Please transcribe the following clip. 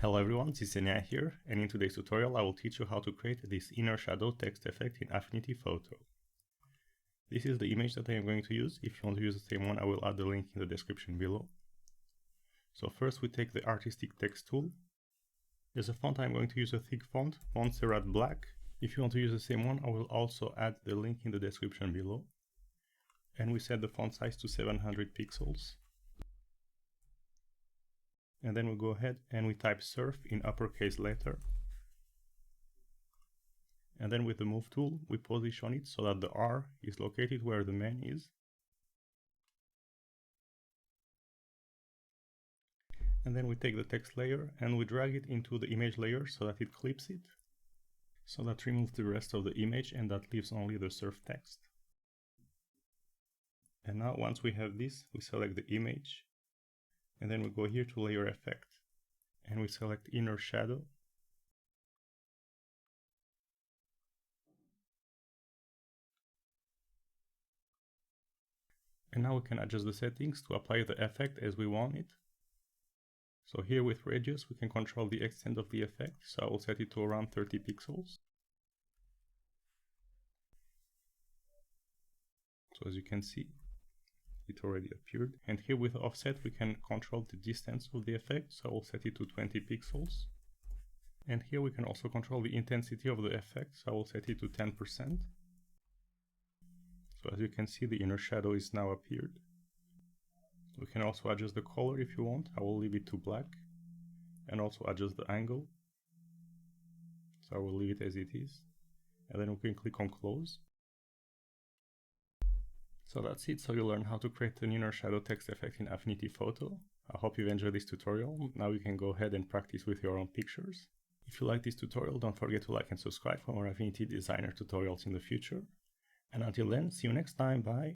Hello everyone, this is Enya here, and in today's tutorial I will teach you how to create this inner shadow text effect in Affinity Photo. This is the image that I am going to use. If you want to use the same one, I will add the link in the description below. So first we take the artistic text tool. As a font I'm going to use a thick font, Montserrat Black. If you want to use the same one, I will also add the link in the description below. And we set the font size to 700 pixels. And then we go ahead and we type surf in uppercase letter. And then with the move tool, we position it so that the R is located where the man is. And then we take the text layer and we drag it into the image layer so that it clips it. So that removes the rest of the image and that leaves only the surf text. And now once we have this, we select the image. And then we go here to layer effect. And we select inner shadow. And now we can adjust the settings to apply the effect as we want it. So here with radius we can control the extent of the effect, so I will set it to around 30 pixels. So as you can see, it already appeared. And here with offset we can control the distance of the effect, so I will set it to 20 pixels. And here we can also control the intensity of the effect, so I will set it to 10%. So as you can see, the inner shadow is now appeared. We can also adjust the color if you want. I will leave it to black. And also adjust the angle. So I will leave it as it is. And then we can click on close. So that's it. So you learn how to create an inner shadow text effect in Affinity Photo. I hope you've enjoyed this tutorial. Now you can go ahead and practice with your own pictures. If you like this tutorial, don't forget to like and subscribe for more Affinity Designer tutorials in the future. And until then, see you next time, bye!